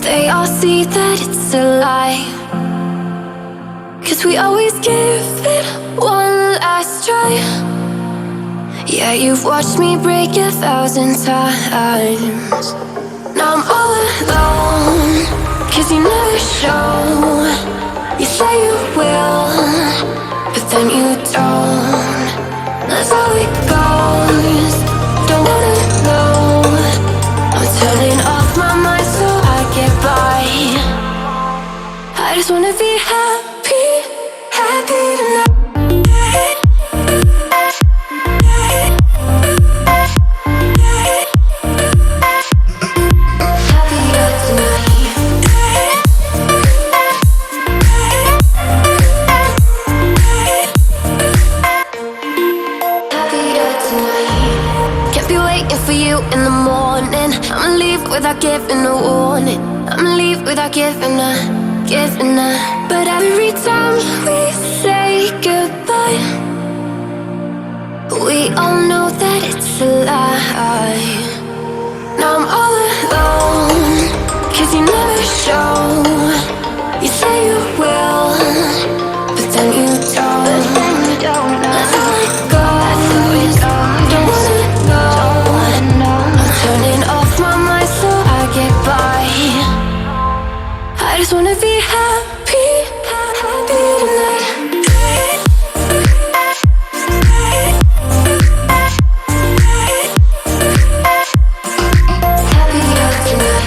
They all see that it's a lie, 'cause we always give it one last try. Yeah, you've watched me break 1,000 times. Now I'm all alone, 'cause you never show. You say you will, but then you don't. That's how it goes. Don't wanna know. I'm turning off my mind so I get by. I just wanna be happy, happy tonight. For you in the morning, I'ma leave without giving a warning. I'ma leave without giving a. But every time we say goodbye, we all know that it's a lie. Now I'm all alone, 'cause you never show. You say you will, but then you don't. That's how it goes. Don't wanna know. Turning off my mind so I get by. I just wanna be happy, happy tonight. Happier tonight.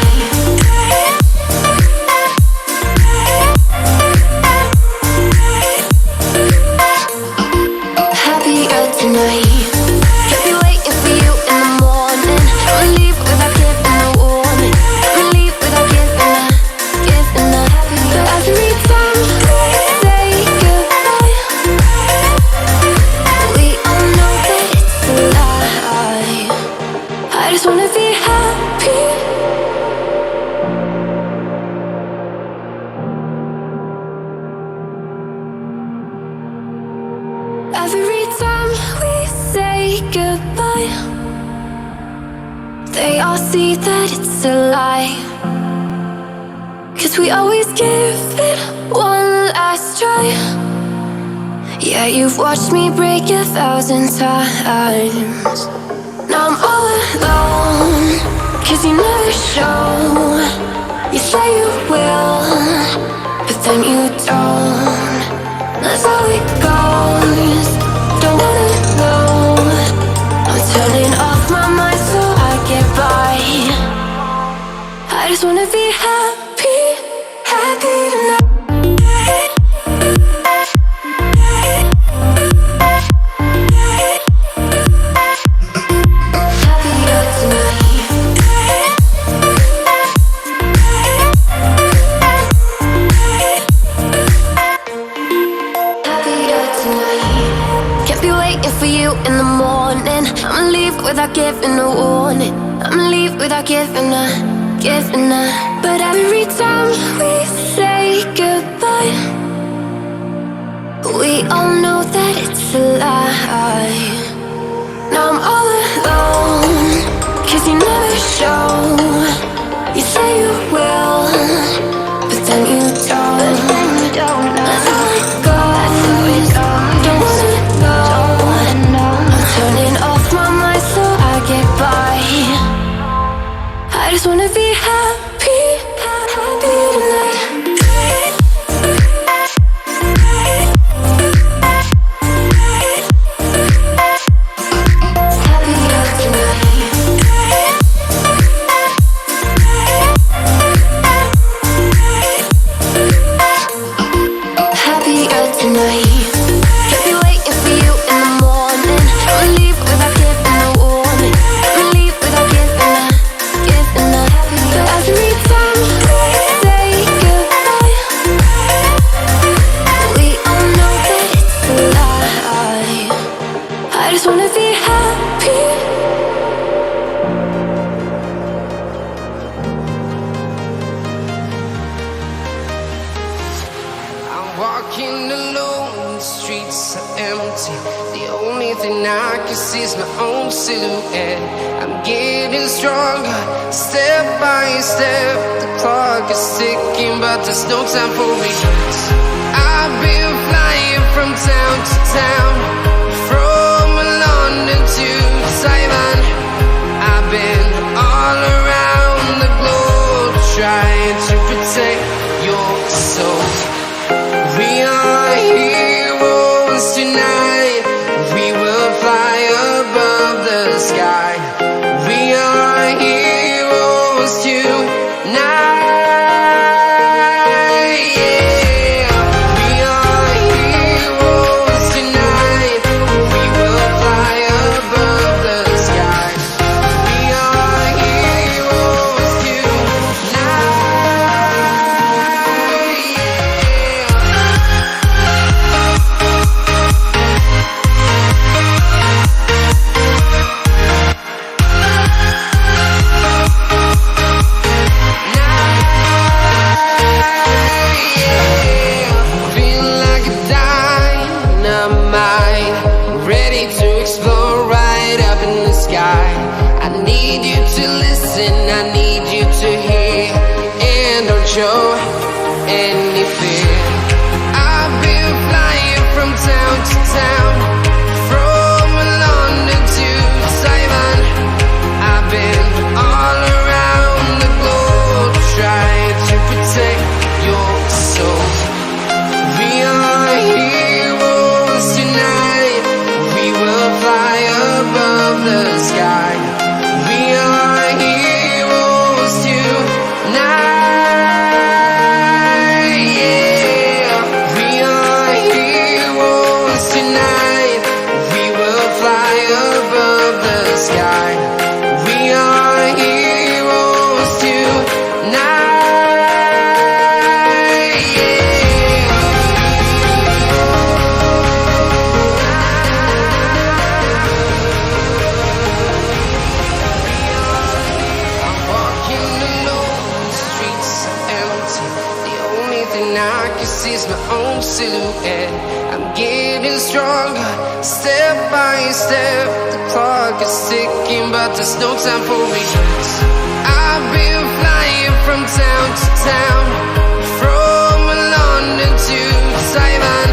Happier tonight. Every time we say goodbye, they all see that it's a lie, 'cause we always give it one last try. Yeah, you've watched me break 1,000 times. Now I'm all alone, 'cause you never show. You say you will, but then you don't. That's how it goes. Don't wanna know. I'm turning off my mind so I get by. I just wanna be happy, happy tonight. For you in the morning, I'ma leave without giving a warning. I'ma leave without giving a. But every time we say goodbye, we all know that it's a lie. Now I'm all alone, 'cause you never show. You say you will, but then you don't. That's how it goes. Don't wanna know. Turning off my mind so I get by. I just wanna be happy, happy tonight. Happier tonight. Happier tonight. Walking alone, the streets are empty. The only thing I can see is my own silhouette. I'm getting stronger, step by step. The clock is ticking, but there's no time for regrets. I've been flying from town to town, from London to Taiwan. I've been all around the globe trying to protect your soul. We are heroes tonight. We will fly above the sky. We are heroes tonight. Yeah. We are heroes tonight. We will fly above the sky. We are heroes tonight. Feel like a dynamite, ready to explode right up in the sky. I need you to listen, I need you to hear, and don't show any fear. I've been flying from town to town, from London to Taiwan. I've been all around the globe trying to protect your soul. We are heroes tonight. We will fly above the sky. We are heroes tonight. Yeah. We are heroes tonight. We will fly above the sky. We are heroes tonight. I'm walking alone, the streets are empty. The only thing I can see is my own silhouette. I'm getting stronger, step by step. The clock is ticking, but there's no time for regrets. I've been flying from town to town, from London to Taiwan.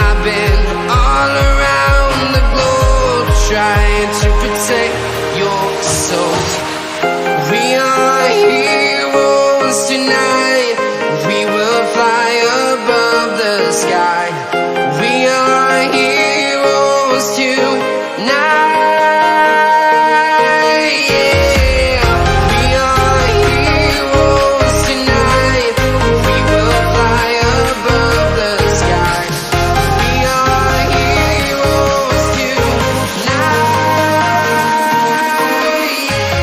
I've been all around the globe trying to protect your soul. We are heroes tonight. We will fly above the sky. We are heroes tonight. Yeah. We are heroes tonight. We will fly above the sky. We are heroes tonight. Yeah.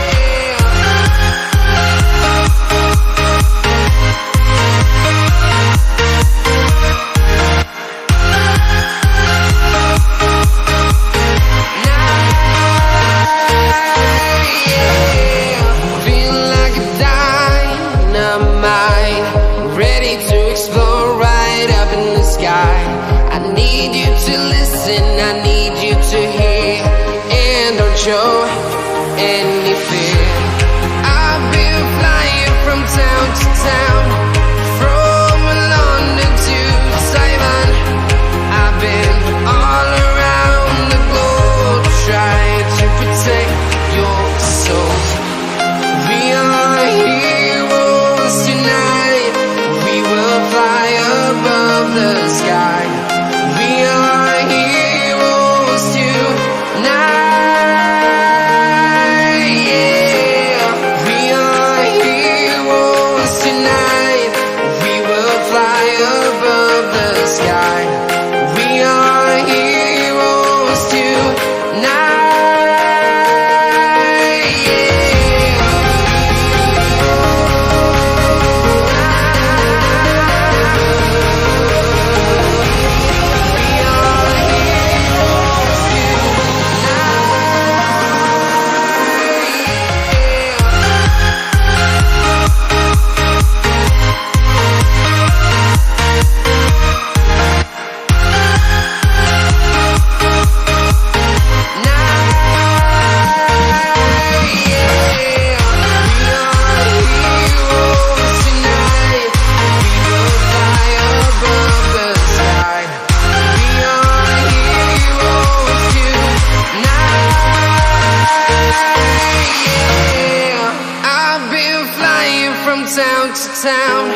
town,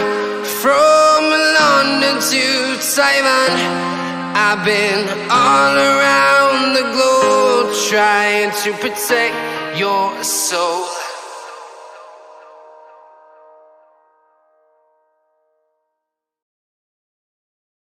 from London to Taiwan. I've been all around the globe trying to protect your soul.